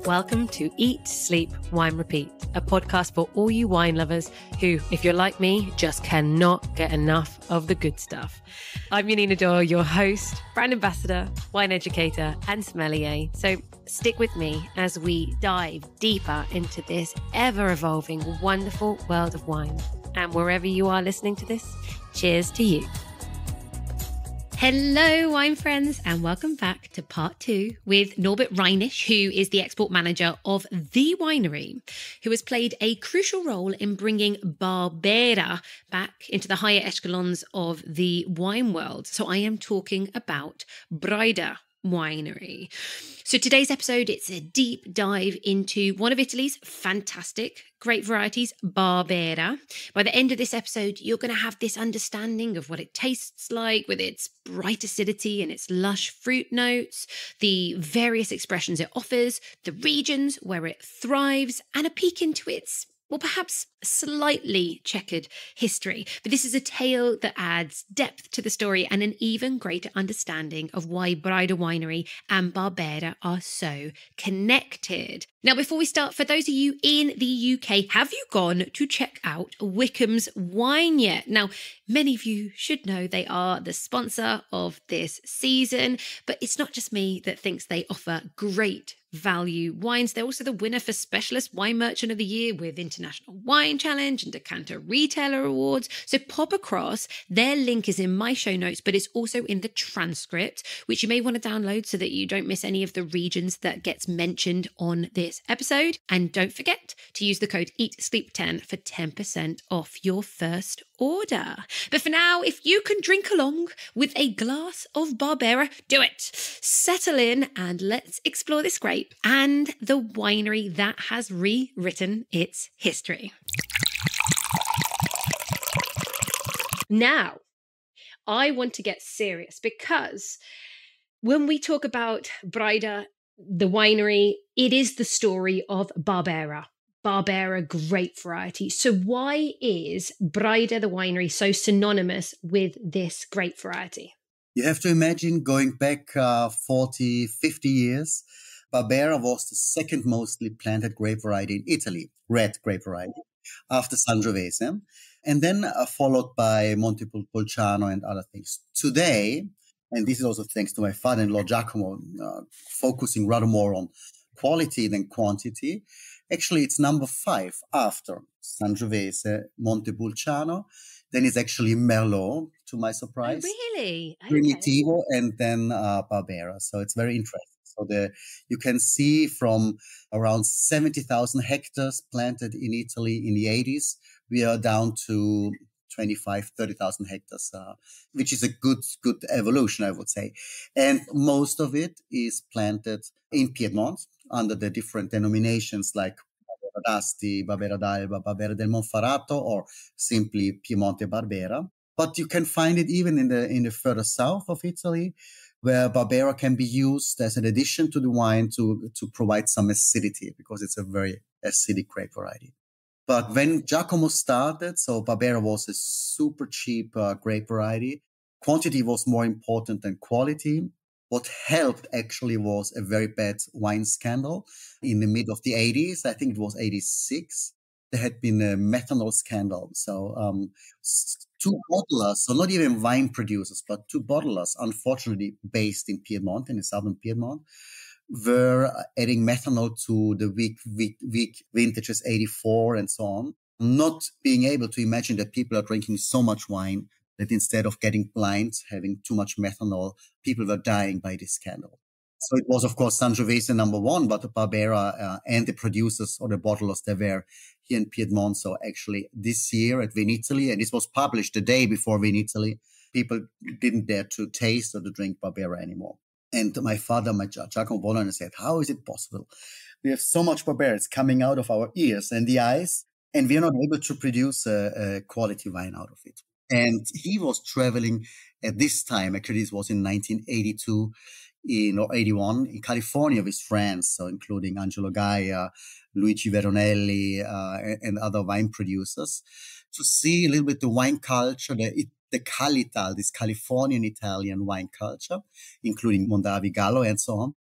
Welcome to Eat, Sleep, Wine, Repeat, a podcast for all you wine lovers who, if you're like me, just cannot get enough of the good stuff. I'm Yanina Dore, your host, brand ambassador, wine educator, and sommelier. So stick with me as we dive deeper into this ever-evolving, wonderful world of wine. And wherever you are listening to this, cheers to you. Hello, wine friends, and welcome back to part 2 with Norbert Reinisch, who is the export manager of the winery, who has played a crucial role in bringing Barbera back into the higher echelons of the wine world. So I am talking about Braida Winery. So today's episode, it's a deep dive into one of Italy's fantastic grape varieties, Barbera. By the end of this episode, you're going to have this understanding of what it tastes like with its bright acidity and its lush fruit notes, the various expressions it offers, the regions where it thrives, and a peek into its, well, perhaps slightly checkered history. But this is a tale that adds depth to the story and an even greater understanding of why Braida Winery and Barbera are so connected. Now, before we start, for those of you in the UK, have you gone to check out Wickham's Wine yet? Now, many of you should know they are the sponsor of this season, but it's not just me that thinks they offer great value wines. They're also the winner for Specialist Wine Merchant of the Year with International Wine Challenge and Decanter Retailer Awards. So pop across. Their link is in my show notes, but it's also in the transcript, which you may want to download so that you don't miss any of the regions that gets mentioned on this episode. And don't forget to use the code EATSLEEP10 for 10% off your first order. But for now, if you can drink along with a glass of Barbera, do it. Settle in and let's explore this grape and the winery that has rewritten its history. Now, I want to get serious because when we talk about Braida, the winery, it is the story of Barbera grape variety. So why is Braida, the winery, so synonymous with this grape variety? You have to imagine going back 40, 50 years, Barbera was the second mostly planted grape variety in Italy, red grape variety, after Sangiovese, and then followed by Montepulciano and other things. Today, and this is also thanks to my father-in-law, Giacomo, focusing rather more on quality than quantity. Actually, it's number 5 after Sangiovese, Montepulciano. Then it's actually Merlot, to my surprise. Oh, really? Okay. Primitivo, and then Barbera. So it's very interesting. So you can see from around 70,000 hectares planted in Italy in the 80s, we are down to 25, 30,000 hectares, which is a good evolution, I would say. And most of it is planted in Piedmont under the different denominations like Barbera d'Asti, Barbera d'Alba, Barbera del Monferrato, or simply Piemonte Barbera. But you can find it even in the further south of Italy, where Barbera can be used as an addition to the wine to provide some acidity, because it's a very acidic grape variety. But when Giacomo started, so Barbera was a super cheap grape variety. Quantity was more important than quality. What helped actually was a very bad wine scandal in the mid of the 80s. I think it was 86. There had been a methanol scandal. So two bottlers, so not even wine producers, but two bottlers, unfortunately based in Piedmont, in the southern Piedmont, were adding methanol to the weak vintages 84 and so on, not being able to imagine that people are drinking so much wine that instead of getting blind, having too much methanol, people were dying by this scandal. So it was, of course, Sangiovese number 1, but Barbera and the producers or the bottlers, they were here in Piedmont. So actually this year at Vinitaly, and this was published the day before Vinitaly, people didn't dare to taste or to drink Barbera anymore. And my father, Giacomo Bologna, said, how is it possible? We have so much Barbera, it's coming out of our ears and the eyes, and we are not able to produce a quality wine out of it. And he was traveling at this time, actually this was in 1982 or 81, in California with friends, so including Angelo Gaia, Luigi Veronelli, and other wine producers, to see a little bit the wine culture, the the Calital, this Californian Italian wine culture, including Mondavi Gallo and so on.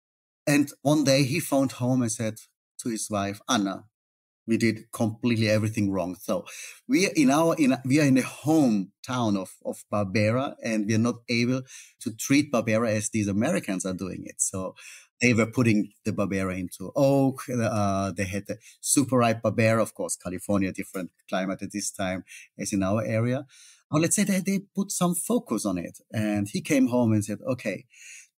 And one day he phoned home and said to his wife, Anna, we did completely everything wrong. So we are in the hometown of Barbera, and we are not able to treat Barbera as these Americans are doing it. So they were putting the Barbera into oak. They had the super ripe Barbera, of course, California, different climate at this time as in our area. Or let's say that they put some focus on it. And he came home and said, okay,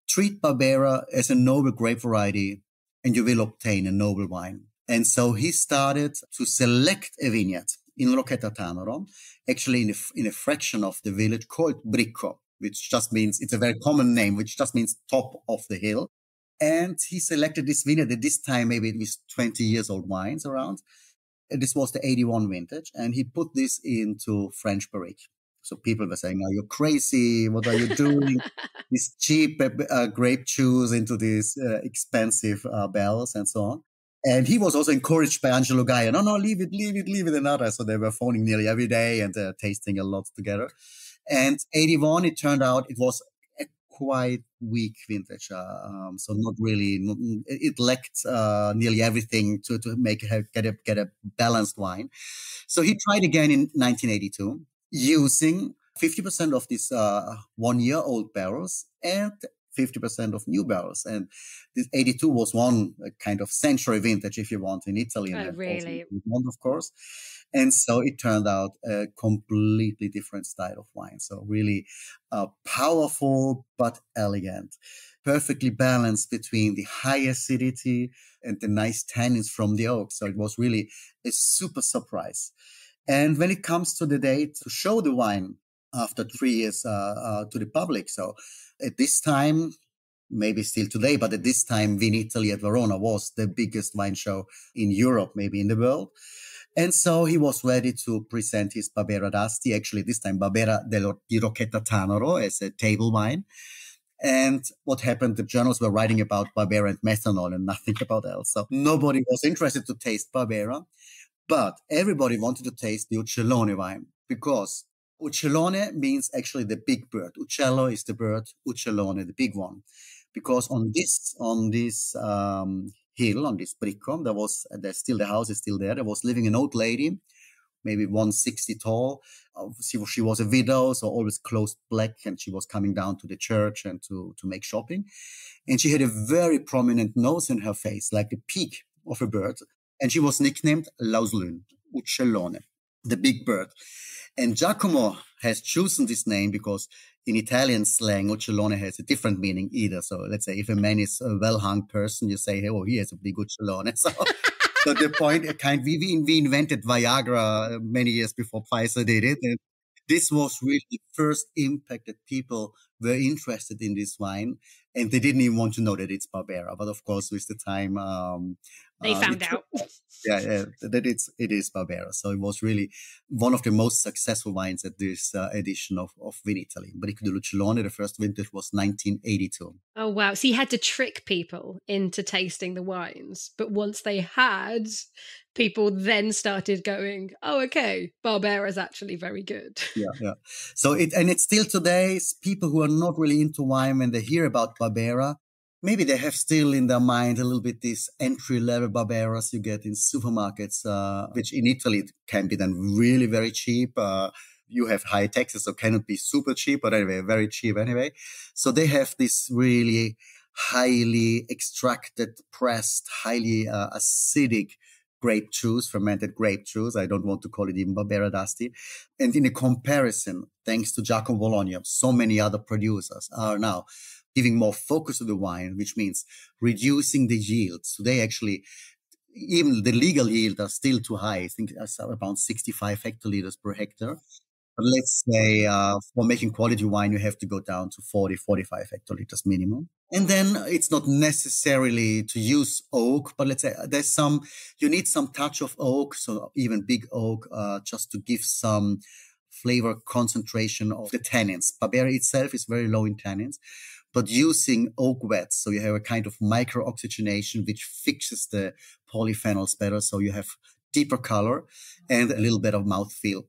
treat Barbera as a noble grape variety and you will obtain a noble wine. And so he started to select a vineyard in Rocchetta Tanaro, actually in a fraction of the village called Bricco, which just means, it's a very common name, which just means top of the hill. And he selected this vineyard at this time, maybe it was 20 years old wines around. And this was the 81 vintage. And he put this into French barrique. So people were saying, "Are you crazy? What are you doing? These cheap grape juice into these expensive barrels and so on." And he was also encouraged by Angelo Gaia. No, leave it, another. So they were phoning nearly every day and tasting a lot together. And 81, it turned out it was a quite weak vintage. So not really, it lacked nearly everything to get a balanced wine. So he tried again in 1982. Using 50% of these 1-year-old barrels and 50% of new barrels. And this 82 was one kind of century vintage, if you want, in Italy. Oh, and really? Of course. And so it turned out a completely different style of wine. So really powerful, but elegant, perfectly balanced between the high acidity and the nice tannins from the oak. So it was really a super surprise. And when it comes to the date to show the wine after 3 years to the public, so at this time, maybe still today, but at this time, Vinitaly at Verona was the biggest wine show in Europe, maybe in the world. And so he was ready to present his Barbera d'Asti, actually this time Barbera di Rocchetta Tanaro as a table wine. And what happened, the journals were writing about Barbera and methanol and nothing about else. So nobody was interested to taste Barbera. But everybody wanted to taste the Uccelone wine because Uccelone means actually the big bird. Uccello is the bird, Uccelone, the big one. Because on this hill, on this Bricco, the house is still there. There was living an old lady, maybe 160 tall. She was a widow, so always clothed black, and she was coming down to the church and to make shopping. And she had a very prominent nose in her face, like the peak of a bird. And she was nicknamed L'Uccelone, Uccelone, the big bird. And Giacomo has chosen this name because in Italian slang, Uccelone has a different meaning either. So let's say if a man is a well-hung person, you say, "Hey, oh, he has a big Uccelone." So the point, we invented Viagra many years before Pfizer did it. And this was really the first impact that people were interested in this wine. And they didn't even want to know that it's Barbera. But of course, with the time, they found out. That it is Barbera. So it was really one of the most successful wines at this edition of Vinitaly. Bricco dell'Uccelone, the first vintage was 1982. Oh, wow. So you had to trick people into tasting the wines. But once they had, people then started going, "Oh, okay, Barbera is actually very good." Yeah. So it's still today, people who are not really into wine, when they hear about Barbera, maybe they have still in their mind a little bit these entry-level Barberas you get in supermarkets, which in Italy can be then really very cheap. You have high taxes, so cannot be super cheap, but anyway, very cheap anyway. So they have this really highly extracted, pressed, highly acidic grape juice, fermented grape juice. I don't want to call it even Barbera d'Asti. And in a comparison, thanks to Giacomo Bologna, so many other producers are now giving more focus to the wine, which means reducing the yields. Today, actually, even the legal yield are still too high. I think it's around 65 hectoliters per hectare. But let's say for making quality wine, you have to go down to 40, 45 hectoliters minimum. And then it's not necessarily to use oak, but let's say you need some touch of oak, so even big oak, just to give some flavor concentration of the tannins. Barbera itself is very low in tannins, but using oak wets, so you have a kind of micro-oxygenation which fixes the polyphenols better, so you have deeper color and a little bit of mouthfeel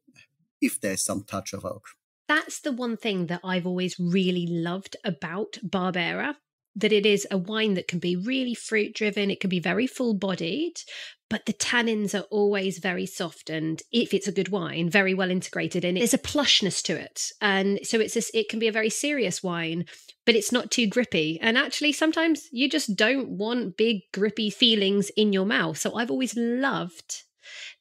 if there's some touch of oak. That's the one thing that I've always really loved about Barbera, that it is a wine that can be really fruit driven. It can be very full bodied, but the tannins are always very soft. And if it's a good wine, very well integrated. And there's a plushness to it. And so it can be a very serious wine, but it's not too grippy. And actually, sometimes you just don't want big grippy feelings in your mouth. So I've always loved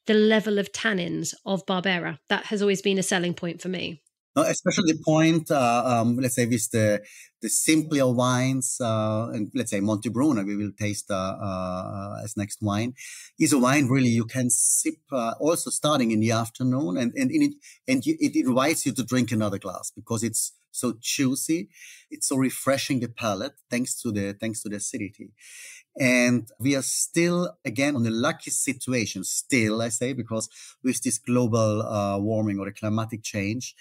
the level of tannins of Barbera. That has always been a selling point for me. No, especially the point, let's say with the simpler wines, and let's say Montebruno, we will taste as next wine, is a wine really you can sip also starting in the afternoon, it invites you to drink another glass because it's so juicy, it's so refreshing the palate thanks to the acidity. And we are still, again, on a lucky situation, still, I say, because with this global warming or the climatic change,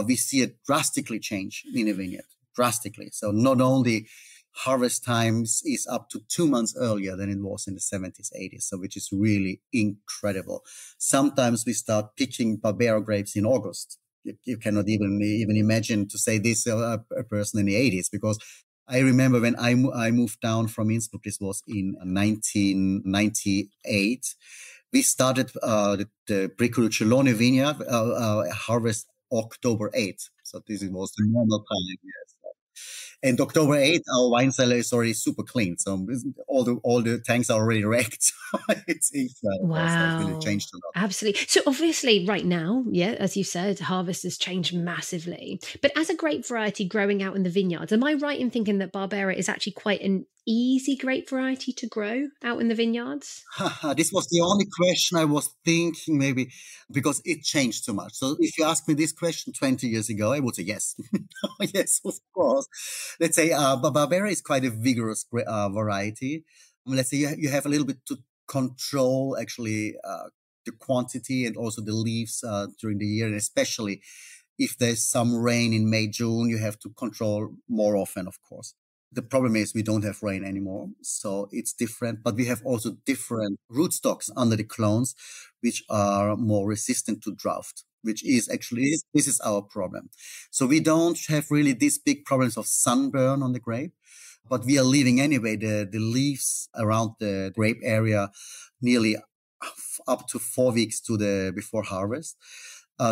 we see a drastically change in a vineyard, drastically. So not only harvest times is up to 2 months earlier than it was in the 70s, 80s, so which is really incredible. Sometimes we start picking Barbera grapes in August. You cannot even imagine to say this a person in the 80s, because I remember when I moved down from Innsbruck, this was in 1998, we started the Bricco Lucelone vineyard harvest October 8th. So this was the normal time, yes. And October 8th, our wine cellar is already super clean. So all the tanks are already wrecked. It's incredible. Wow. So it's really changed a lot. Absolutely. So obviously right now, yeah, as you said, harvest has changed massively. But as a grape variety growing out in the vineyards, am I right in thinking that Barbera is actually quite an easy grape variety to grow out in the vineyards? This was the only question I was thinking, maybe because it changed so much. So if you asked me this question 20 years ago, I would say yes. Yes, of course. Let's say Barbera is quite a vigorous variety. Let's say you have a little bit to control actually the quantity and also the leaves during the year, and especially if there's some rain in May, June, you have to control more often, of course. The problem is we don't have rain anymore, so it's different. But we have also different rootstocks under the clones, which are more resistant to drought, which is actually, this is our problem. So we don't have really these big problems of sunburn on the grape, but we are leaving anyway the leaves around the grape area nearly up to 4 weeks before harvest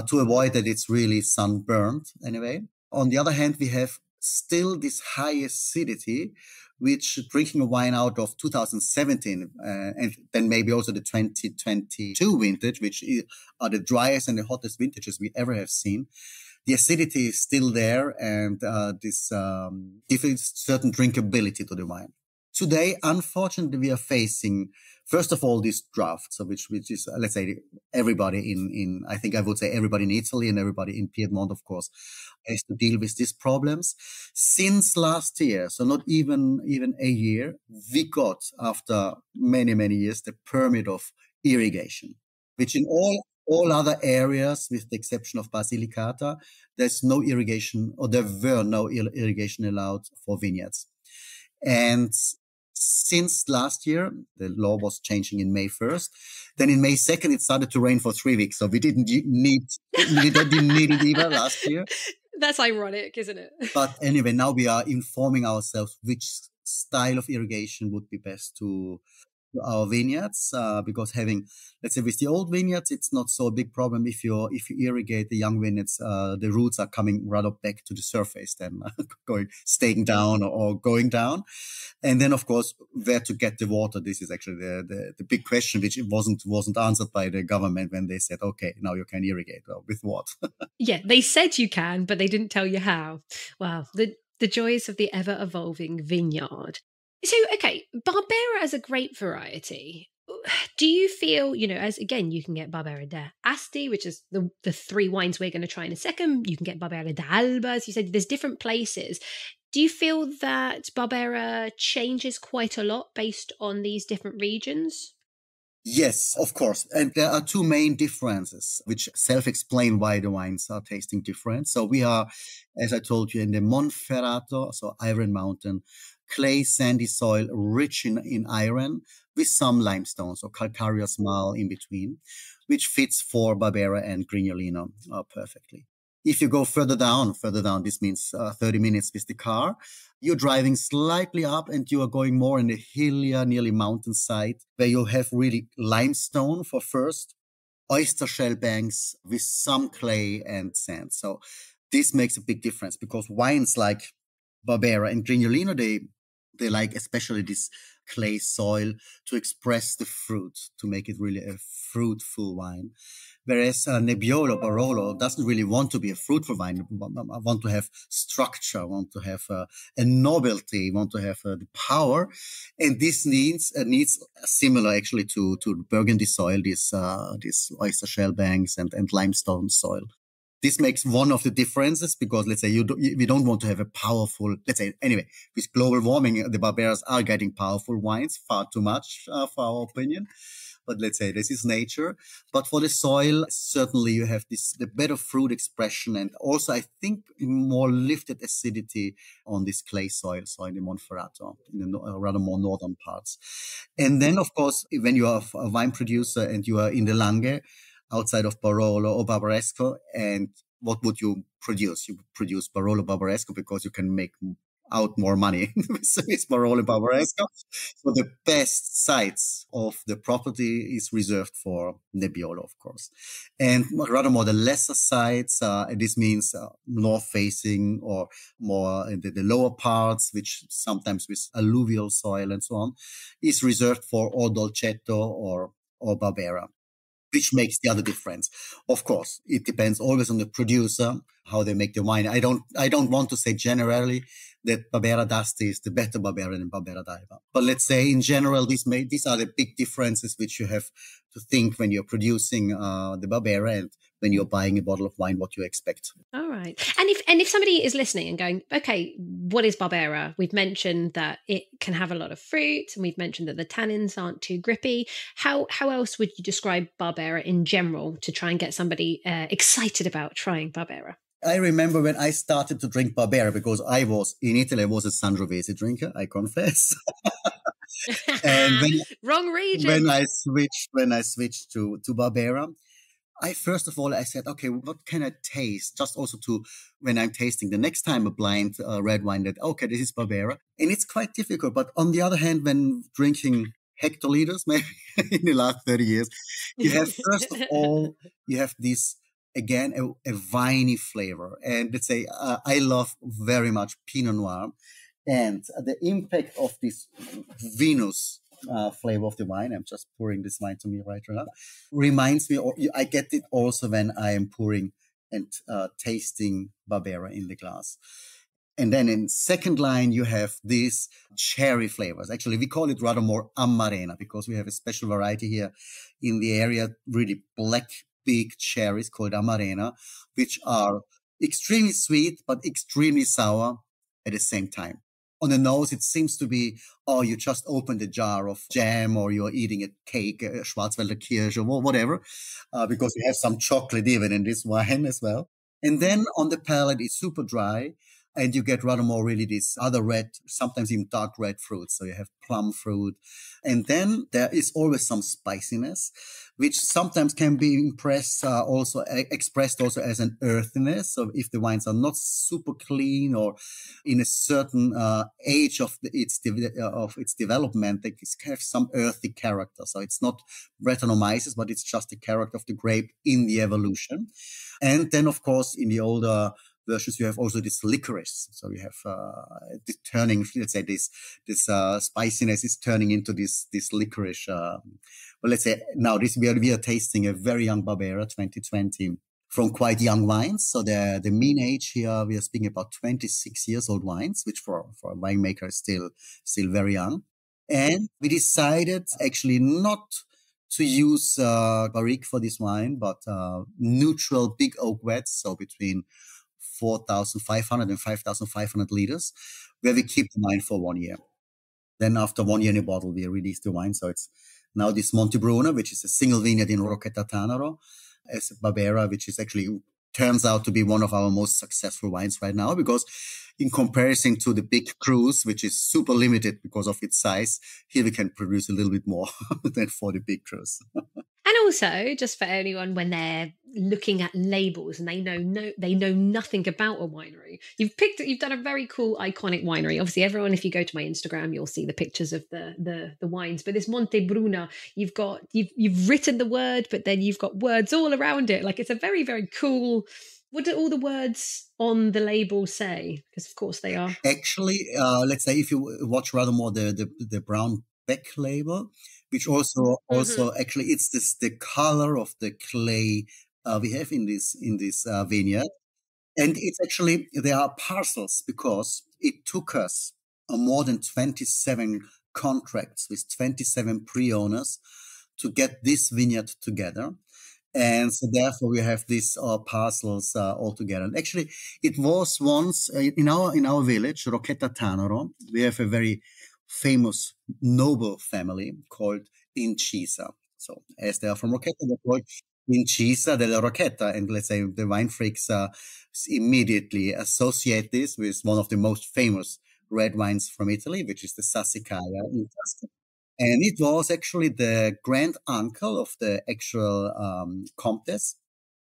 to avoid that it's really sunburned anyway. On the other hand, we have still this high acidity, which drinking a wine out of 2017 and then maybe also the 2022 vintage, which are the driest and the hottest vintages we ever have seen, the acidity is still there, and this gives certain drinkability to the wine. Today, unfortunately, we are facing, first of all, this drought, so which is, let's say, everybody I think I would say everybody in Italy and everybody in Piedmont, of course, has to deal with these problems. Since last year, so not even a year, we got, after many, many years, the permit of irrigation, which in all other areas, with the exception of Basilicata, there's no irrigation, or there were no irrigation allowed for vineyards. And since last year, the law was changing in May 1st. Then in May 2nd, it started to rain for 3 weeks. So we didn't need it either last year. That's ironic, isn't it? But anyway, now we are informing ourselves which style of irrigation would be best to our vineyards, because having, let's say, with the old vineyards, it's not so a big problem. If you irrigate the young vineyards, the roots are coming rather back to the surface than staying down or going down. And then, of course, where to get the water. This is actually the big question, which wasn't answered by the government when they said, okay, now you can irrigate. Well, with what? Yeah, they said you can, but they didn't tell you how. Wow, the joys of the ever evolving vineyard. So, okay, Barbera as a grape variety, do you feel, as again, you can get Barbera d'Asti, which is the 3 wines we're going to try in a second. You can get Barbera d'Alba, as you said, there's different places. Do you feel that Barbera changes quite a lot based on these different regions? Yes, of course. And there are 2 main differences which self-explain why the wines are tasting different. So we are, as I told you, in the Monferrato, so Iron Mountain, clay, sandy soil, rich in iron, with some limestone, so calcareous marl in between, which fits for Barbera and Grignolino perfectly. If you go further down, this means 30 minutes with the car. You're driving slightly up and you are going more in the hillier, nearly mountainside, where you have really limestone for first, oyster shell banks with some clay and sand. So this makes a big difference because wines like Barbera and Grignolino, they like especially this clay soil to express the fruit, to make it really a fruitful wine. Whereas Nebbiolo, Barolo doesn't really want to be a fruitful wine. I want to have structure, want to have a novelty, want to have the power. And this needs similar actually to Burgundy soil, this oyster shell banks and limestone soil. This makes one of the differences because, let's say, we don't want to have a powerful, let's say, anyway, with global warming, the Barberas are getting powerful wines, far too much for our opinion. But let's say this is nature. But for the soil, certainly you have the better fruit expression and also, I think, more lifted acidity on this clay soil in the Monferrato, in the rather more northern parts. And then, of course, when you are a wine producer and you are in the Langhe, outside of Barolo or Barbaresco, and what would you produce? You produce Barolo Barbaresco because you can make out more money with Barolo and Barbaresco. So the best sites of the property is reserved for Nebbiolo, of course. And rather more the lesser sites, this means north facing or more in the lower parts, which sometimes with alluvial soil and so on, is reserved for or Dolcetto or Barbera, which makes the other difference. Of course, it depends always on the producer, how they make the wine. I don't want to say generally that Barbera d'Asti is the better Barbera than Barbera d'Alba. But let's say in general, these are the big differences which you have to think when you're producing the Barbera and when you're buying a bottle of wine, what you expect. All right. And if somebody is listening and going, okay, what is Barbera? We've mentioned that it can have a lot of fruit, and we've mentioned that the tannins aren't too grippy. How else would you describe Barbera in general to try and get somebody excited about trying Barbera? I remember when I started to drink Barbera, because I was in Italy, I was a Sangiovese drinker, I confess. And wrong region. When I switched to Barbera, first of all, I said, okay, what can I taste? Just also when I'm tasting the next time a blind red wine, that, okay, this is Barbera. And it's quite difficult. But on the other hand, when drinking hectoliters, maybe in the last 30 years, you have, first of all, you have this, again, a viney flavor. And let's say, I love very much Pinot Noir. And the impact of this vinous flavor of the wine, I'm just pouring this wine to me right now, reminds me, or I get it also when I am pouring and tasting Barbera in the glass. And then in second line, you have these cherry flavors. Actually, we call it rather more Amarena because we have a special variety here in the area, really black, big cherries called Amarena, which are extremely sweet, but extremely sour at the same time. On the nose, it seems to be, oh, you just opened a jar of jam or you're eating a cake, a Schwarzwälder Kirsch or whatever, because you have some chocolate even in this wine as well. And then on the palate, it's super dry. And you get rather more really this other red, sometimes even dark red fruits. So you have plum fruit. And then there is always some spiciness, which sometimes can be expressed also as an earthiness. So if the wines are not super clean or in a certain age of its development, they have some earthy character. So it's not Brettanomyces, but it's just the character of the grape in the evolution. And then, of course, in the older versions, you have also this licorice. So you have the turning, let's say this spiciness is turning into this licorice. Well, let's say now we are tasting a very young Barbera 2020 from quite young wines. So the mean age here, we are speaking about 26 years old wines, which for a winemaker is still very young. And we decided actually not to use barrique for this wine, but neutral big oak vats, so between 4,500 and 5,500 liters, where we keep the wine for 1 year. Then after 1 year in a bottle, we release the wine. So it's now this Montebruno, which is a single vineyard in Rocchetta Tanaro, as Barbera, which is actually turns out to be one of our most successful wines right now, because in comparison to the big cruise, which is super limited because of its size, here we can produce a little bit more than for the big cruise. And also, just for anyone when they're looking at labels and they know nothing about a winery, you've done a very cool, iconic winery. Obviously, everyone, if you go to my Instagram, you'll see the pictures of the wines. But this Monte Bruna, you've written the word, but then you've got words all around it. Like, it's a very, very cool. What do all the words on the label say? Because of course they are. Actually, let's say if you watch rather more the brown back label, which also actually it's the color of the clay we have in this vineyard, and it's actually there are parcels because it took us more than 27 contracts with 27 pre-owners to get this vineyard together. And so therefore we have these parcels all together. And actually, it was once in our village, Rocchetta Tanaro, we have a very famous noble family called Incisa. So as they are from Rocchetta, they're called Incisa della Rocchetta. And let's say the wine freaks immediately associate this with one of the most famous red wines from Italy, which is the Sassicaia in Tuscany. And it was actually the grand uncle of the actual Comtesse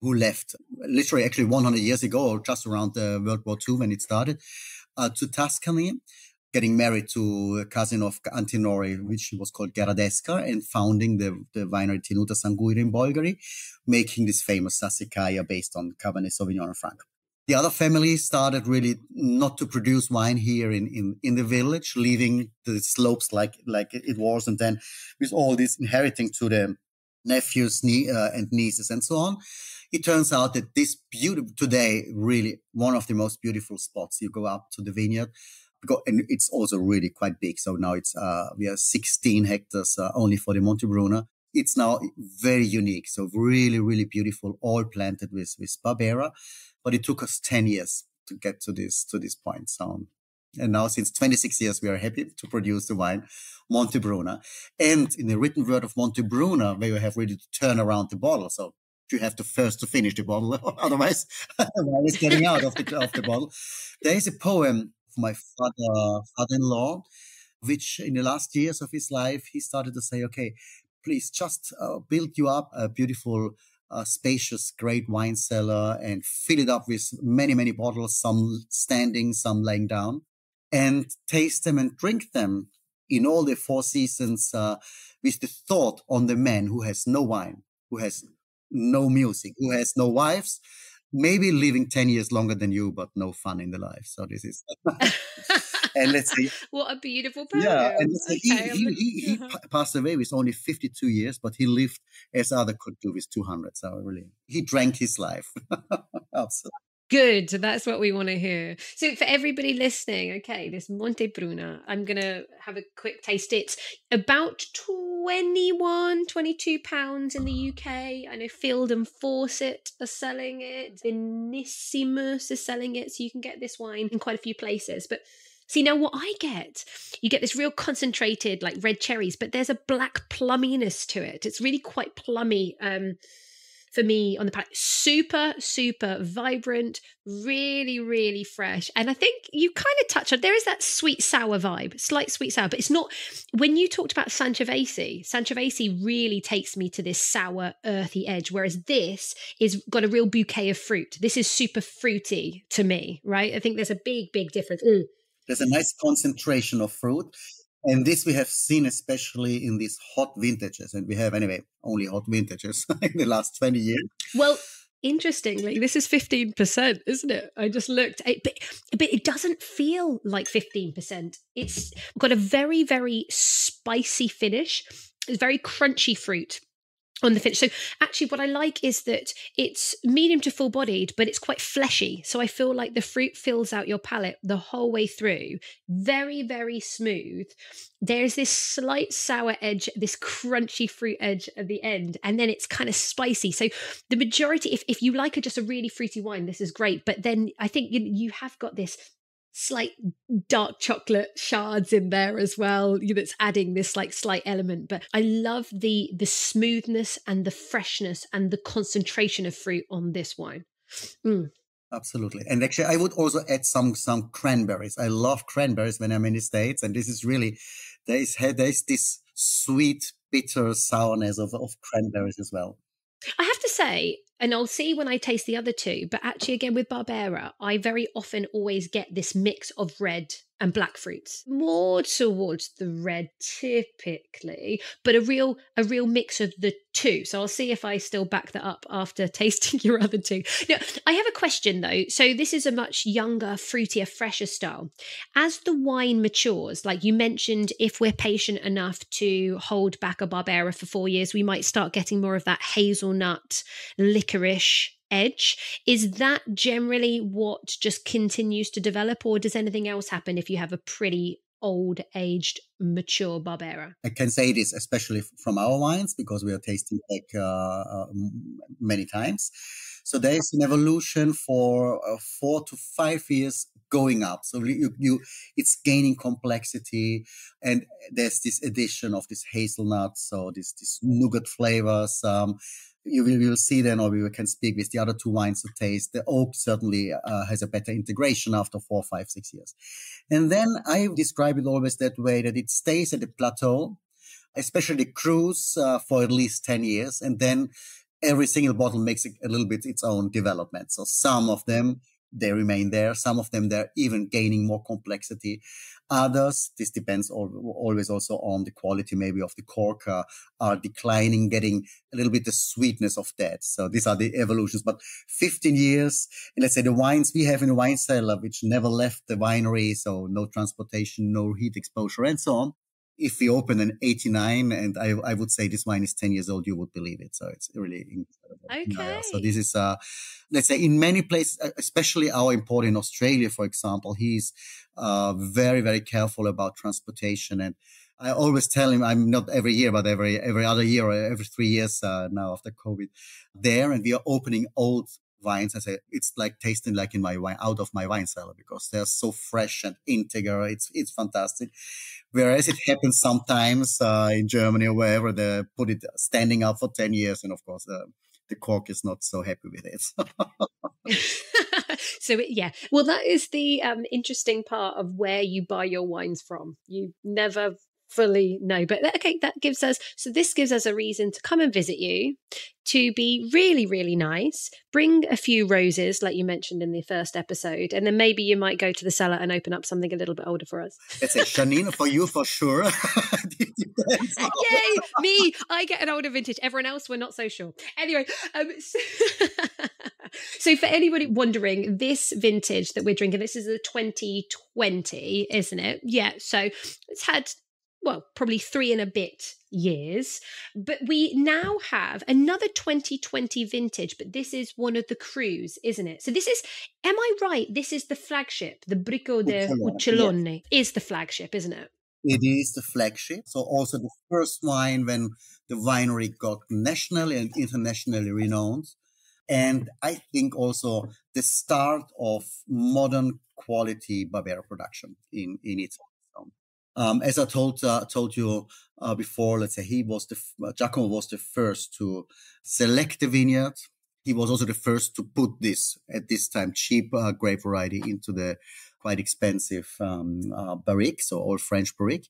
who left literally actually 100 years ago, or just around World War II when it started, to Tuscany, getting married to a cousin of Antinori, which was called Gheradesca, and founding the winery Tenuta Sanguire in Bolgheri, making this famous Sassicaia based on Cabernet Sauvignon and Franc. The other family started really not to produce wine here in the village, leaving the slopes like it was, and then with all this inheriting to the nephews and nieces and so on. It turns out that this today, really one of the most beautiful spots. You go up to the vineyard, and it's also really quite big. So now we have 16 hectares only for the Monte Bruna. It's now very unique. So really, really beautiful, all planted with Barbera. But it took us 10 years to get to this point. So, and now since 26 years, we are happy to produce the wine Monte Bruna. And in the written word of Monte Bruna, where you have really to turn around the bottle. So you have to finish the bottle, otherwise the wine is getting out of the bottle. There is a poem of my father-in-law, which in the last years of his life, he started to say, okay, please just build you up a beautiful spacious, great wine cellar and fill it up with many, many bottles, some standing, some laying down, and taste them and drink them in all the 4 seasons with the thought on the man who has no wine, who has no music, who has no wives, maybe living 10 years longer than you, but no fun in the life. So this is... And let's say, what a beautiful poem. Yeah, and he passed away with only 52 years, but he lived as other could do with 200. So really, he drank his life. Absolutely. Good. That's what we want to hear. So for everybody listening, okay, this Monte Bruna, I'm going to have a quick taste. It's about 21, 22 pounds in the UK. I know Field and Fawcett are selling it. Benissimus is selling it. So you can get this wine in quite a few places. But see, now what you get this real concentrated, like red cherries, but there's a black plumminess to it. It's really quite plummy for me on the palate. Super, super vibrant, really, really fresh. And I think you kind of touched on, there is that sweet sour vibe, slight sweet sour, but it's not, when you talked about Sangiovese really takes me to this sour, earthy edge, whereas this is got a real bouquet of fruit. This is super fruity to me, right? I think there's a big, big difference. There's a nice concentration of fruit. And this we have seen especially in these hot vintages. And we have, anyway, only hot vintages in the last 20 years. Well, interestingly, this is 15%, isn't it? I just looked. But it doesn't feel like 15%. It's got a very, very spicy finish. It's very crunchy fruit on the finish. So actually what I like is that it's medium to full bodied, but it's quite fleshy. So I feel like the fruit fills out your palate the whole way through. Very, very smooth. There's this slight sour edge, this crunchy fruit edge at the end, and then it's kind of spicy. So the majority, if you like just a really fruity wine, this is great. But then I think you have got this slight dark chocolate shards in there as well, that's adding this like slight element. But I love the smoothness and the freshness and the concentration of fruit on this wine. Absolutely. And actually I would also add some cranberries. I love cranberries when I'm in the States, and this is really there is this sweet, bitter sourness of cranberries as well. I have to say, and I'll see when I taste the other two, but actually, again, with Barbera, I very often always get this mix of red and black fruits, more towards the red typically, but a real mix of the two. So I'll see if I still back that up after tasting your other two. Now, I have a question though. So this is a much younger, fruitier, fresher style. As the wine matures, like you mentioned, if we're patient enough to hold back a Barbera for 4 years, we might start getting more of that hazelnut, licorice edge. Is that generally what just continues to develop, or does anything else happen if you have a pretty old aged mature Barbera? I can say this especially from our wines because we are tasting many times. So there is an evolution for 4 to 5 years going up. So it's gaining complexity, and there's this addition of this hazelnut, so this nougat flavors. You will see then, or we can speak with the other two wines to taste. The oak certainly has a better integration after 4, 5, 6 years. And then I describe it always that way, that it stays at the plateau, especially the cruise for at least 10 years. And then every single bottle makes a little bit its own development. So some of them, they remain there. Some of them, they're even gaining more complexity. Others, this depends always also on the quality maybe of the cork, are declining, getting a little bit the sweetness of that. So these are the evolutions. But 15 years, and let's say the wines we have in the wine cellar, which never left the winery, so no transportation, no heat exposure, and so on. If we open in 89, and I would say this wine is 10 years old, you would believe it. So it's really incredible. Okay. Yeah. So this is, let's say in many places, especially our import in Australia, for example, he's very, very careful about transportation. And I always tell him, I'm not every year, but every other year or every 3 years now after COVID there. And we are opening old wines. I say it's like tasting like in my wine, out of my wine cellar, because they're so fresh and integer. It's fantastic. Whereas it happens sometimes in Germany or wherever they put it standing up for 10 years. And of course, the cork is not so happy with it. So yeah, well, that is the interesting part of where you buy your wines from. You never fully know, but okay, this gives us a reason to come and visit you, to be really, really nice, bring a few roses like you mentioned in the first episode, and then maybe you might go to the cellar and open up something a little bit older for us. Let's say Janine, for you for sure. Yay, me, I get an older vintage. Everyone else, we're not so sure. Anyway, so for anybody wondering, this vintage that we're drinking, this is a 2020, isn't it? Yeah, so it's had, well, probably 3 and a bit years, but we now have another 2020 vintage, but this is one of the crus, isn't it? So this is, am I right? This is the flagship, the Bricco dell'Uccelone is the flagship, isn't it? It is the flagship. So also the first wine when the winery got nationally and internationally renowned. And I think also the start of modern quality Barbera production in Italy. As I told you before, let's say Giacomo was the first to select the vineyard. He was also the first to put this, at this time, cheap grape variety into the quite expensive barriques, or old French barrique.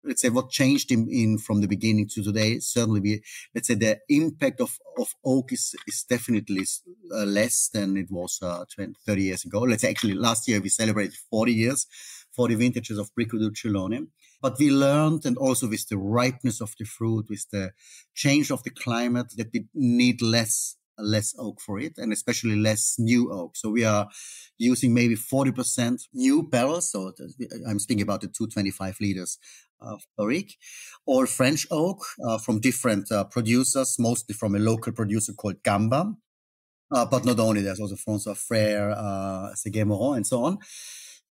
Let's say what changed in from the beginning to today. Certainly, let's say the impact of oak is definitely less than it was 20, 30 years ago. Let's say actually last year we celebrated 40 years. 40 vintages of Bricco dell'Uccelone. But we learned, and also with the ripeness of the fruit, with the change of the climate, that we need less oak for it, and especially less new oak. So we are using maybe 40% new barrels. So I'm speaking about the 225 liters of barrique, all French oak from different producers, mostly from a local producer called Gamba. But not only, there's also François Frère, Seguin-Moreau, and so on.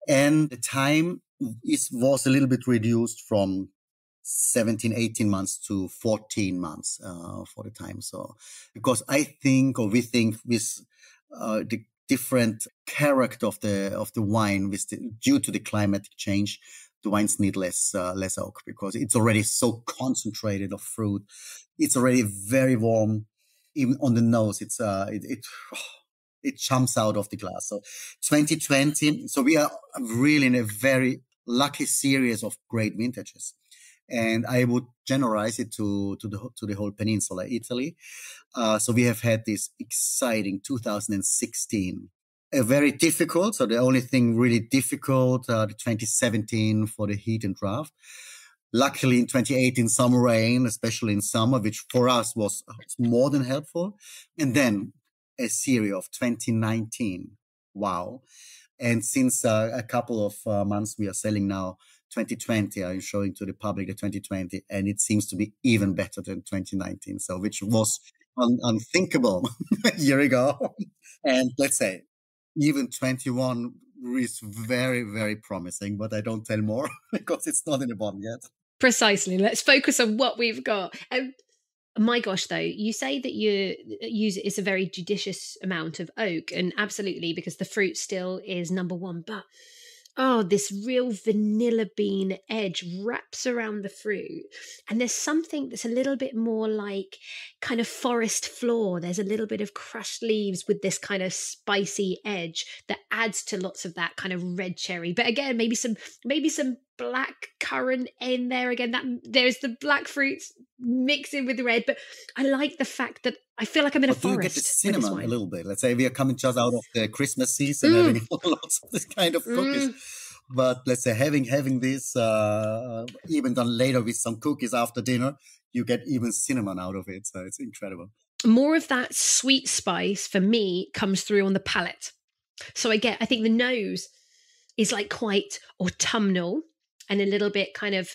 And the time was a little bit reduced from 17, 18 months to 14 months for the time. So, because I think, or we think, with the different character of the wine, due to the climatic change, the wines need less oak, because it's already so concentrated of fruit. It's already very warm, even on the nose. It jumps out of the glass. So 2020, so we are really in a very lucky series of great vintages. And I would generalize it to the whole peninsula, Italy. So we have had this exciting 2016. Very difficult. So the only thing really difficult, the 2017 for the heat and draft. Luckily in 2018, some rain, especially in summer, which for us was more than helpful. And then a series of 2019. Wow. And since a couple of months, we are selling now 2020. I'm showing to the public the 2020, and it seems to be even better than 2019. So which was unthinkable a year ago. And let's say even 21 is very, very promising, but I don't tell more because it's not in the bottle yet. Precisely. Let's focus on what we've got. My gosh, though, you say that you use it's a very judicious amount of oak, and absolutely, because the fruit still is number one. But this real vanilla bean edge wraps around the fruit, and there's something that's a little bit more like kind of forest floor. There's a little bit of crushed leaves with this kind of spicy edge that adds to lots of that kind of red cherry. But again, maybe some black currant in there again. That there's the black fruits mixing with the red, but I like the fact that I feel like I'm in a forest. Do you get the cinnamon a little bit? Let's say we are coming just out of the Christmas season, having lots of this kind of cookies. But let's say having this even done later with some cookies after dinner, you get even cinnamon out of it. So it's incredible. More of that sweet spice for me comes through on the palate. So I think the nose is like quite autumnal and a little bit kind of,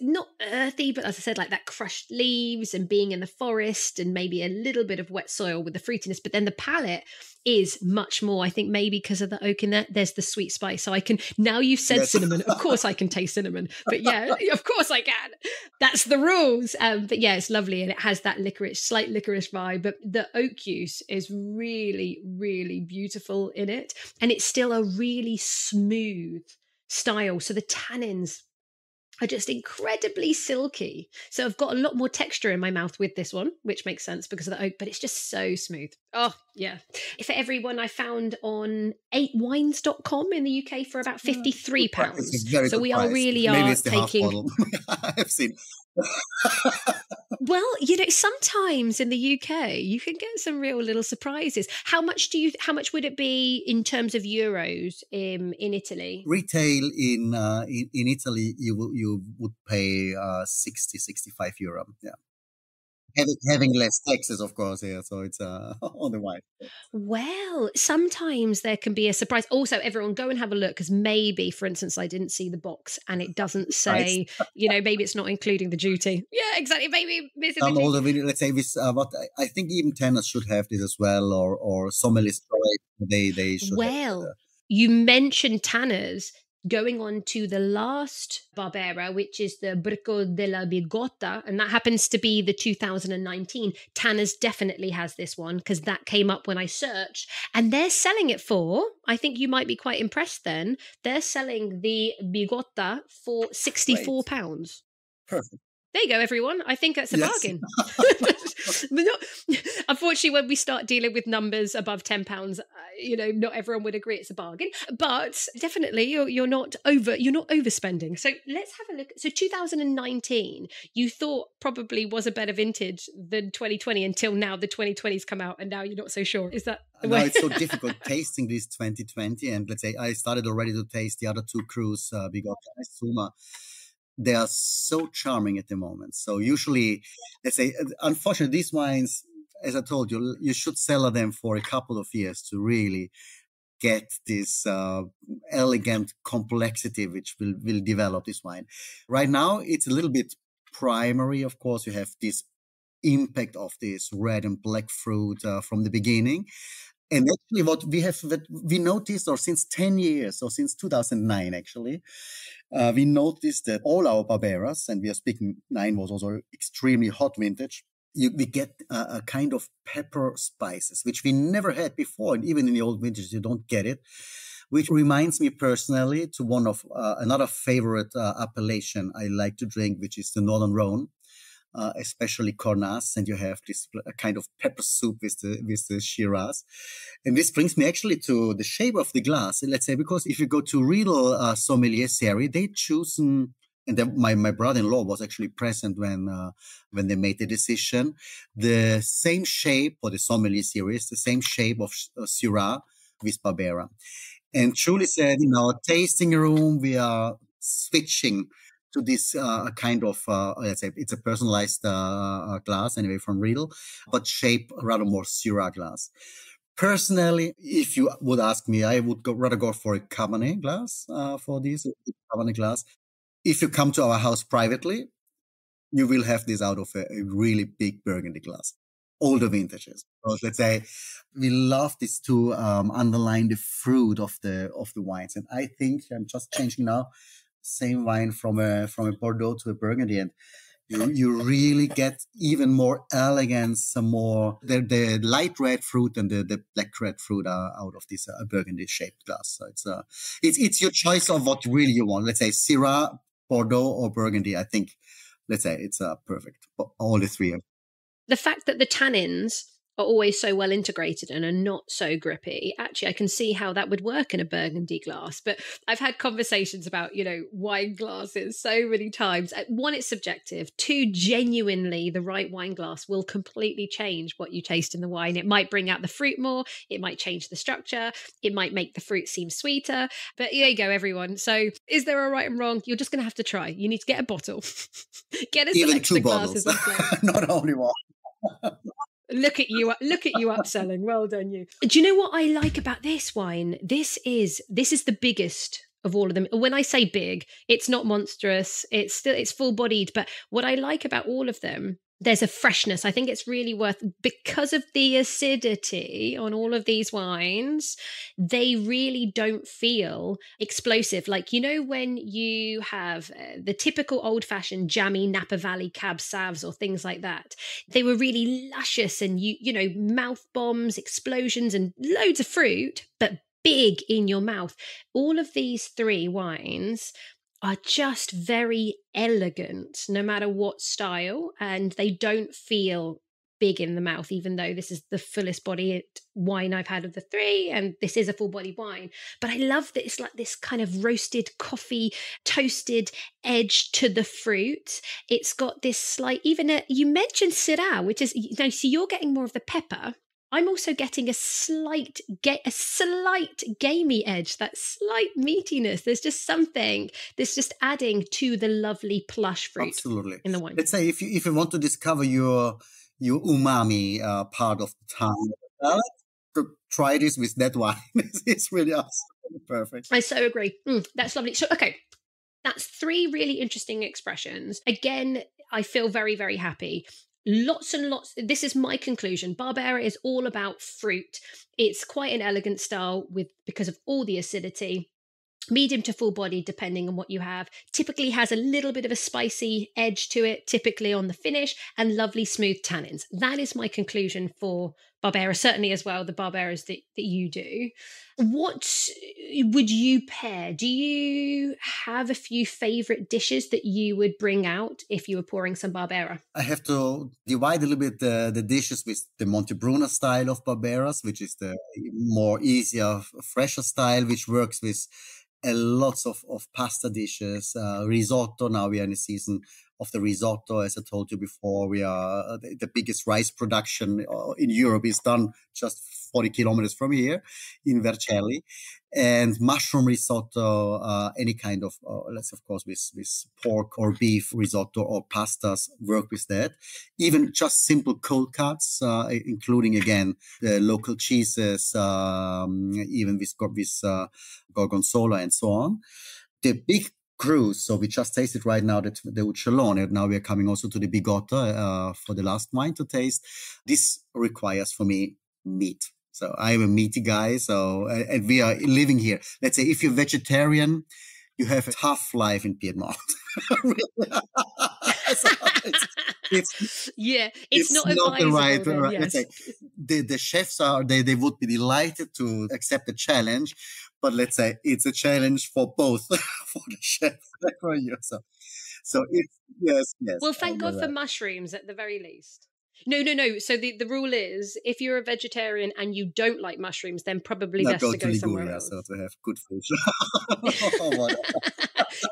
not earthy, but as I said, like that crushed leaves and being in the forest and maybe a little bit of wet soil with the fruitiness. But then the palate is much more, I think maybe because of the oak in there, there's the sweet spice. So now you've said cinnamon, of course I can taste cinnamon. But yeah, of course I can. That's the rules. But yeah, it's lovely. And it has that slight licorice vibe. But the oak use is really, really beautiful in it. And it's still a really smooth style. So the tannins are just incredibly silky. So I've got a lot more texture in my mouth with this one, which makes sense because of the oak, but it's just so smooth. Oh, yeah. For everyone, I found on 8wines.com in the UK for about £53. So we are really Maybe it's the taking... half bottle. I've seen... Well, sometimes in the UK you can get some real little surprises. How much would it be in terms of euros in Italy? Retail in Italy, you would pay 65 euro. Yeah. Having less taxes, of course, here, so it's on the wine. Well, sometimes there can be a surprise. Also, everyone go and have a look because maybe, for instance, I didn't see the box and it doesn't say, maybe it's not including the duty. Yeah, exactly. Maybe missing the duty. Let's say this, but I think even tanners should have this as well, or sommeliers. They should. Well, you mentioned tanners. Going on to the last Barbera, which is the Bricco della Bigotta, and that happens to be the 2019. Tanners definitely has this one because that came up when I searched, and they're selling it for, I think you might be quite impressed then, they're selling the Bigotta for £64. Perfect. There you go, everyone. I think that's a bargain. Unfortunately, when we start dealing with numbers above £10, not everyone would agree it's a bargain. But definitely, you're not overspending. So let's have a look. So 2019, you thought probably was a better vintage than 2020 until now the 2020s come out, and now you're not so sure. Is that the way? No, it's so difficult tasting this 2020, and let's say I started already to taste the other two crews, Bigotta and Suma. They are so charming at the moment. So usually, let's say, unfortunately, these wines, as I told you, you should cellar them for a couple of years to really get this elegant complexity which will develop this wine. Right now, it's a little bit primary. Of course, you have this impact of this red and black fruit from the beginning. And actually what we noticed, or since 10 years, or since 2009, actually, we noticed that all our Barberas, and we are speaking, 9 was also extremely hot vintage, we get a kind of pepper spices, which we never had before. And even in the old vintage, you don't get it, which reminds me personally to one of another favorite appellation I like to drink, which is the Northern Rhone. Especially Cornas, and you have this kind of pepper soup with the Shiraz. And this brings me actually to the shape of the glass, let's say, because if you go to real sommelier series, they choose and then my brother-in-law was actually present when they made the decision. The same shape for the sommelier series, the same shape of Syrah with Barbera. And Julie said, in our tasting room, we are switching to this kind of, let's say, it's a personalized glass, anyway, from Riedel, but shape rather more Syrah glass. Personally, if you would ask me, I would rather go for a Cabernet glass for this, Cabernet glass. If you come to our house privately, you will have this out of a really big Burgundy glass, older vintages. So let's say we love this to underline the fruit of the wines. And I think I'm just changing now, same wine from a Bordeaux to a Burgundy, and you really get even more elegance, some more the light red fruit and the black red fruit are out of this Burgundy shaped glass. So it's your choice of what really you want. Let's say Syrah, Bordeaux, or Burgundy. I think, let's say it's perfect. All the three. The fact that the tannins are always so well integrated and are not so grippy, actually, I can see how that would work in a Burgundy glass. But I've had conversations about, wine glasses so many times. One, it's subjective. Two, genuinely, the right wine glass will completely change what you taste in the wine. It might bring out the fruit more. It might change the structure. It might make the fruit seem sweeter. But there you go, everyone. So is there a right and wrong? You're just going to have to try. You need to get a bottle. Get a even selection two of glasses. bottles, not only one. Look at you upselling. Well done, you. Do you know what I like about this wine? This is the biggest of all of them. When I say big, it's not monstrous. It's full bodied. But what I like about all of them, there's a freshness. I think it's really worth, because of the acidity on all of these wines, they really don't feel explosive. Like, when you have the typical old-fashioned jammy Napa Valley Cab Savs or things like that, they were really luscious and, mouth bombs, explosions and loads of fruit, but big in your mouth. All of these three wines are just very elegant, no matter what style, and they don't feel big in the mouth, even though this is the fullest bodied wine I've had of the three, and this is a full body wine. But I love that it's like this kind of roasted coffee, toasted edge to the fruit. It's got this slight, you mentioned Syrah, which is, so you're getting more of the pepper. I'm also getting a slight gamey edge, that slight meatiness. There's just something that's just adding to the lovely plush fruit. Absolutely. In the wine. Let's say if you want to discover your umami part of the tongue, try this with that wine. It's really absolutely perfect. I so agree. That's lovely. So, okay, that's three really interesting expressions. Again, I feel very, very happy. Lots and lots. This is my conclusion. Barbera is all about fruit. It's quite an elegant style because of all the acidity. Medium to full body, depending on what you have. Typically has a little bit of a spicy edge to it, typically on the finish, and lovely smooth tannins. That is my conclusion for Barbera, certainly as well, the Barberas that you do. What would you pair? Do you have a few favorite dishes that you would bring out if you were pouring some Barbera? I have to divide a little bit the dishes with the Montebruno style of Barberas, which is the more easier, fresher style, which works with lots of pasta dishes, risotto. Now we are in the season of the risotto. As I told you before, we are the biggest rice production in Europe is done just 40 kilometers from here in Vercelli. And mushroom risotto, any kind of, let's of course with pork or beef risotto or pastas, work with that. Even just simple cold cuts, including again the local cheeses, even with gorgonzola and so on. The big cruise, so we just tasted right now the Uccelone, and now we are coming also to the Bigotto for the last wine to taste. This requires for me meat. So I'm a meaty guy. So, and we are living here. Let's say if you're vegetarian, you have a tough life in Piedmont. So it's not the right. Then, yes. Let's say the chefs they would be delighted to accept the challenge, but let's say it's a challenge for both, for the chef and for you. So it's yes. Well, thank God for mushrooms at the very least. No. So the rule is, if you're a vegetarian and you don't like mushrooms, then probably best to go somewhere else. So to have good food.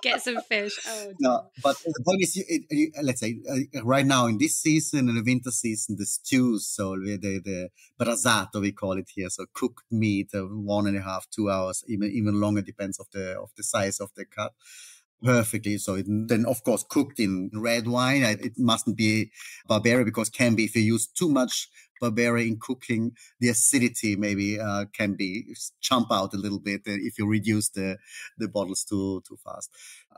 Get some fish. Oh, dear. No, but the point is, let's say right now in this season, in the winter season, the stews, so the brasato we call it here, so cooked meat, 1.5, 2 hours, even longer, depends of the size of the cut. Perfectly. So then, of course, cooked in red wine. It mustn't be Barbera because can be if you use too much Barbera in cooking, the acidity maybe can be jump out a little bit if you reduce the bottles too fast.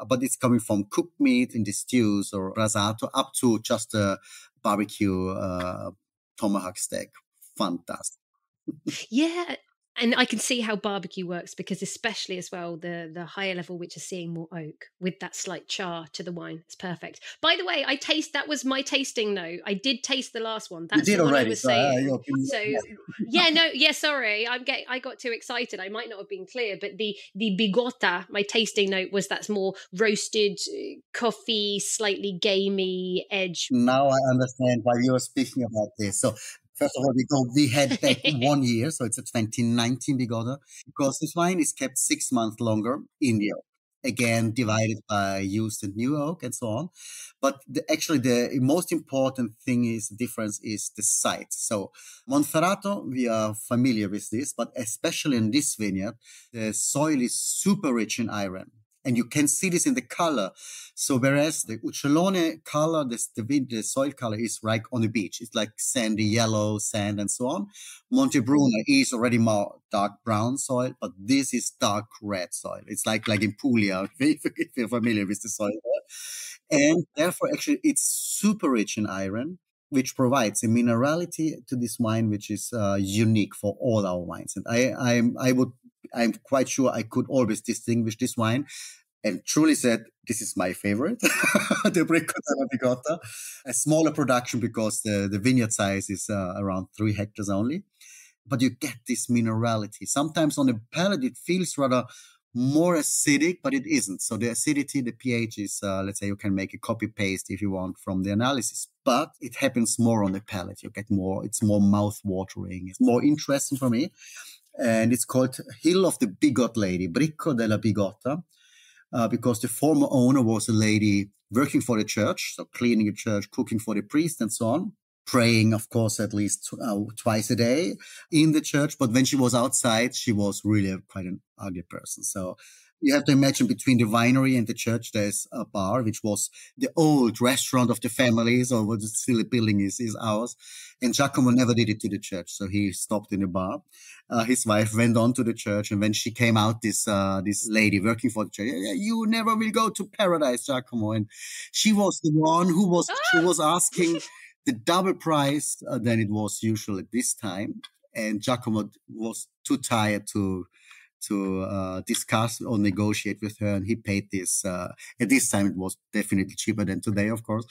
But it's coming from cooked meat in the stews or brasato up to just a barbecue tomahawk steak. Fantastic. Yeah. And I can see how barbecue works because especially as well, the higher level, which is seeing more oak with that slight char to the wine. It's perfect. By the way, that was my tasting note. I did taste the last one. You That's did the one I already. was So, saying. So yeah, sorry. I got too excited. I might not have been clear, but the bigota, my tasting note was that's more roasted coffee, slightly gamey edge. now I understand why you were speaking about this. So first of all, we had back 1 year, so it's a 2019 Bigorre, because this wine is kept 6 months longer in the oak. Again, divided by used and new oak and so on. But actually, the most important thing is difference is the site. So Monferrato, we are familiar with this, but especially in this vineyard, the soil is super rich in iron. And you can see this in the color. So whereas the Uccelone color, the soil color is right on the beach. It's like sandy yellow sand and so on. Montebruno is already more dark brown soil, but this is dark red soil. It's like in Puglia, if you're familiar with the soil. And therefore, actually, it's super rich in iron, which provides a minerality to this wine, which is unique for all our wines. And I'm quite sure I could always distinguish this wine and truly said, this is my favorite, the Bricco della Bigorre. A smaller production because the vineyard size is around 3 hectares only. But you get this minerality. Sometimes on the palate, it feels rather more acidic, but it isn't. So the acidity, the pH is, let's say you can make a copy paste if you want from the analysis, but it happens more on the palate. You get more, it's more mouth watering. It's more interesting for me. And it's called Hill of the Bigot Lady, Bricco della Bigorre, because the former owner was a lady working for the church, so cleaning the church, cooking for the priest and so on, praying, of course, at least twice a day in the church. But when she was outside, she was really quite an ugly person. So you have to imagine between the winery and the church, there's a bar, which was the old restaurant of the family. So what still a building is ours. And Giacomo never did it to the church. So he stopped in the bar. His wife went on to the church. And when she came out, this lady working for the church, you never will go to paradise, Giacomo. And she was the one she was asking the double price than it was usual at this time. And Giacomo was too tired to discuss or negotiate with her, and he paid this. At this time, it was definitely cheaper than today, of course.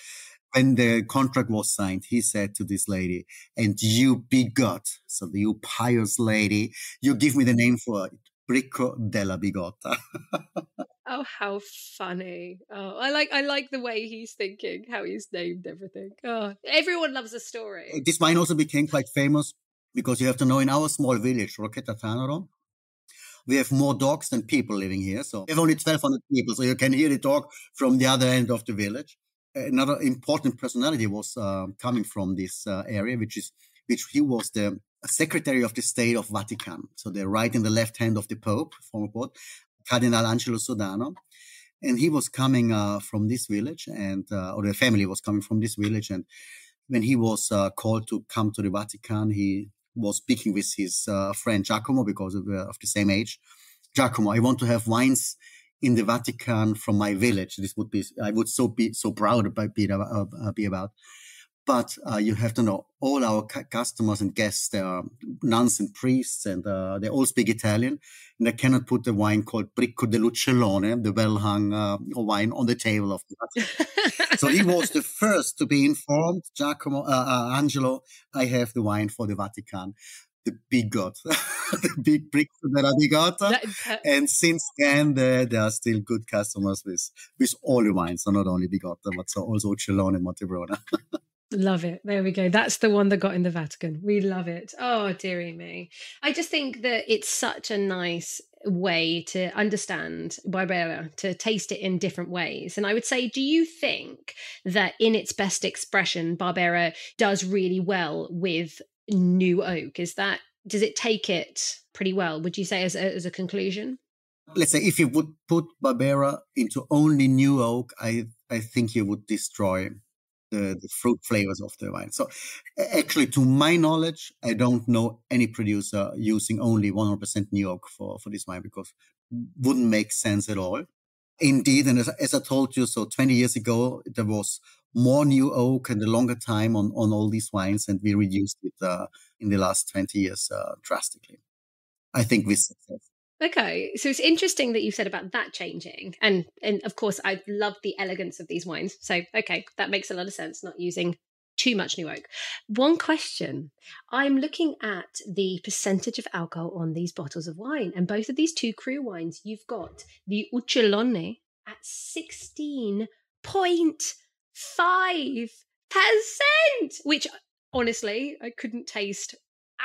When the contract was signed, he said to this lady, "And you bigot, so you pious lady, you give me the name for it, Bricco della Bigorre." Oh, how funny! Oh, I like the way he's thinking, how he's named everything. Oh, everyone loves a story. This wine also became quite famous because you have to know in our small village, Rocchetta Tanaro, we have more dogs than people living here. So we have only 1,200 people. So you can hear the dog from the other end of the village. Another important personality was coming from this area, which he was the Secretary of the State of Vatican. So the right and the left hand of the Pope, former Pope, Cardinal Angelo Sodano. And he was coming from this village or the family was coming from this village. And when he was called to come to the Vatican, he was speaking with his friend Giacomo because of the same age. Giacomo, I want to have wines in the Vatican from my village. This would be, I would be so proud be about. But you have to know all our customers and guests, they are nuns and priests, and they all speak Italian. And I cannot put the wine called Bricco dell'Uccelone, the well-hung wine, on the table of the Vatican. So he was the first to be informed, Angelo, I have the wine for the Vatican, the Bigot, the big Bricco della Bigorre. And since then, there are still good customers with all the wines, so not only Bigorre, but so also Uccelone and Montebruno. Love it. There we go. That's the one that got in the Vatican. We love it. Oh, dearie me. I just think that it's such a nice way to understand Barbera, to taste it in different ways. And I would say, do you think that in its best expression, Barbera does really well with new oak? Does it take it pretty well, would you say, as a conclusion? Let's say if you would put Barbera into only new oak, I think you would destroy the fruit flavors of the wine. So actually, to my knowledge, I don't know any producer using only 100% new oak for this wine, because it wouldn't make sense at all. Indeed, and as I told you, so 20 years ago, there was more new oak and a longer time on all these wines, and we reduced it in the last 20 years drastically. I think with success. Okay, so it's interesting that you said about that changing, and of course I love the elegance of these wines. So okay, that makes a lot of sense. Not using too much new oak. One question: I'm looking at the percentage of alcohol on these bottles of wine, and both of these two cru wines, you've got the Uccelone at 16.5%, which honestly I couldn't taste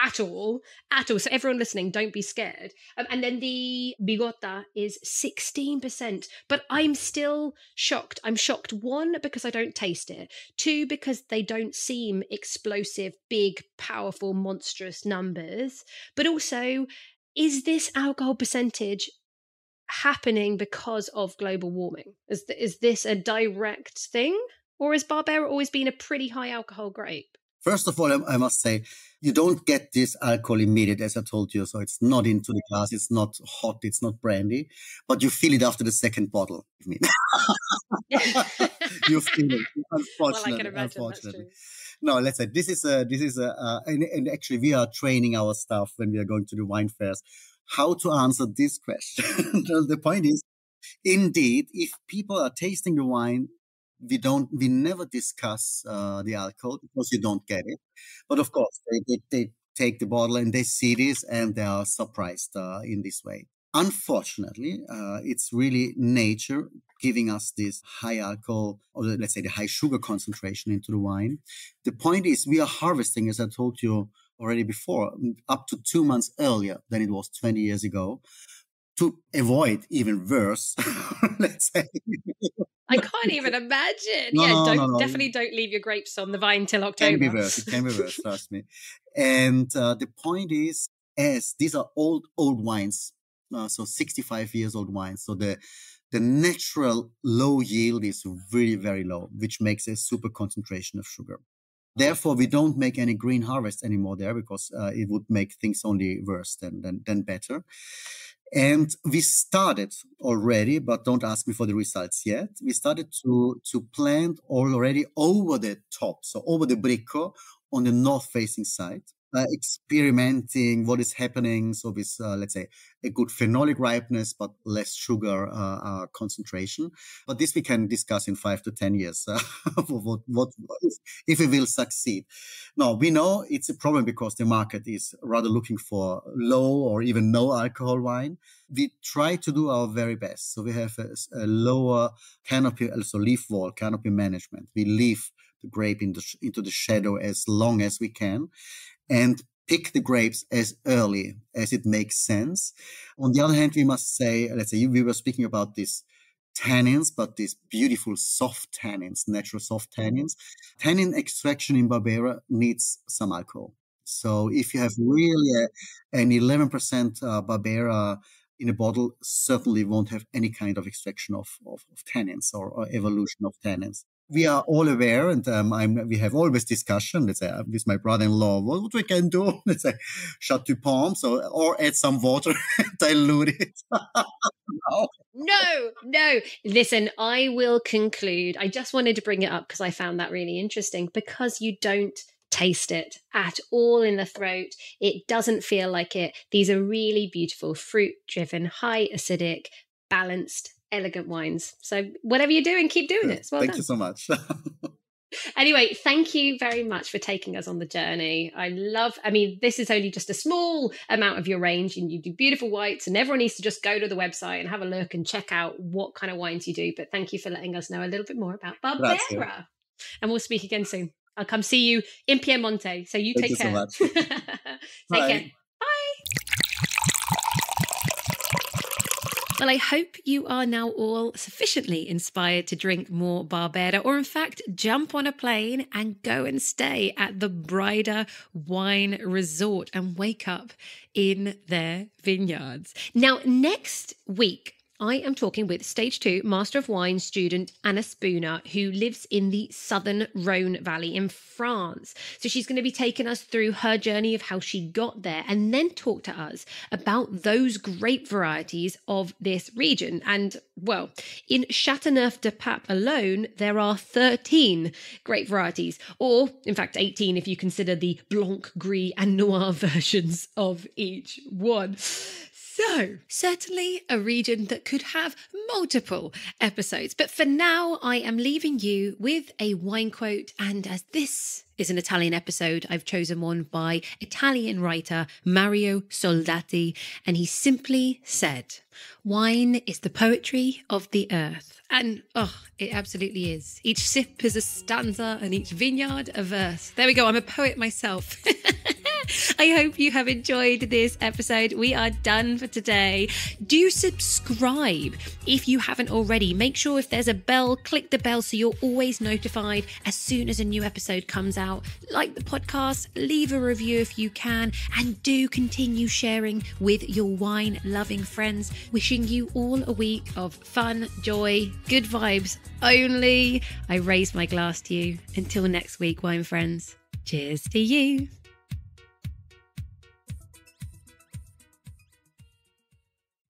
at all. So everyone listening, don't be scared. And then the Bigota is 16%, but I'm still shocked. I'm shocked, one, because I don't taste it, two, because they don't seem explosive, big, powerful, monstrous numbers, but also, is this alcohol percentage happening because of global warming? Is this a direct thing, or has Barbera always been a pretty high alcohol grape? First of all, I must say, you don't get this alcohol immediate, as I told you. So it's not into the glass, it's not hot, it's not brandy, but you feel it after the second bottle. You feel it, unfortunately. Well, I can imagine that's true. No, let's say this is and actually we are training our staff when we are going to the wine fairs how to answer this question. The point is, indeed, if people are tasting the wine, we never discuss the alcohol because you don't get it. But of course, they take the bottle and they see this and they are surprised in this way. Unfortunately, it's really nature giving us this high alcohol, or let's say the high sugar concentration into the wine. The point is, we are harvesting, as I told you already before, up to 2 months earlier than it was 20 years ago, to avoid even worse, let's say. I can't even imagine. Definitely don't leave your grapes on the vine till October. It can be worse, trust me. And the point is, as these are old wines, so 65 years old wines, so the natural low yield is really, very low, which makes a super concentration of sugar. Therefore, we don't make any green harvest anymore there, because it would make things only worse than better. And we started already, but don't ask me for the results yet. We started to plant already over the top, so over the Bricco on the north-facing side, experimenting what is happening. So with, let's say, a good phenolic ripeness, but less sugar concentration. But this we can discuss in 5 to 10 years, if we will succeed. Now, we know it's a problem because the market is rather looking for low or even no alcohol wine. We try to do our very best. So we have a lower canopy, also leaf wall, canopy management. We leave the grape into the shadow as long as we can, and pick the grapes as early as it makes sense. On the other hand, we must say, let's say we were speaking about these tannins, but these beautiful soft tannins, natural soft tannins. Tannin extraction in Barbera needs some alcohol. So if you have really an 11% Barbera in a bottle, certainly won't have any kind of extraction of tannins or evolution of tannins. We are all aware, and we have always discussion, let's say, with my brother-in-law, what we can do, let's say, shut the palms or add some water, dilute it. No. Listen, I will conclude. I just wanted to bring it up because I found that really interesting, because you don't taste it at all in the throat. It doesn't feel like it. These are really beautiful, fruit-driven, high acidic, balanced, elegant wines. So whatever you're doing, keep doing it. Well Thank done. you so much. Anyway, thank you very much for taking us on the journey. This is only just a small amount of your range, and you do beautiful whites, and everyone needs to just go to the website and have a look and check out what kind of wines you do. But thank you for letting us know a little bit more about Barbera. Grazie. And we'll speak again soon. I'll come see you in Piemonte. So you take care. Thank you so much. Take care. Bye. Well, I hope you are now all sufficiently inspired to drink more Barbera, or in fact, jump on a plane and go and stay at the Braida Wine Resort and wake up in their vineyards. Now, next week, I am talking with Stage 2 Master of Wine student Anna Spooner, who lives in the southern Rhone Valley in France. So she's going to be taking us through her journey of how she got there and then talk to us about those grape varieties of this region. And, well, in Châteauneuf-du-Pape alone, there are 13 grape varieties, or in fact 18 if you consider the Blanc, Gris and Noir versions of each one. So, certainly a region that could have multiple episodes. But for now, I am leaving you with a wine quote. And as this is an Italian episode, I've chosen one by Italian writer Mario Soldati. And he simply said, "Wine is the poetry of the earth." And, it absolutely is. Each sip is a stanza and each vineyard a verse. There we go. I'm a poet myself. I hope you have enjoyed this episode. We are done for today. Do subscribe if you haven't already. Make sure if there's a bell, click the bell so you're always notified as soon as a new episode comes out. Like the podcast, leave a review if you can, and do continue sharing with your wine-loving friends. Wishing you all a week of fun, joy, good vibes only. I raise my glass to you. Until next week, wine friends. Cheers to you.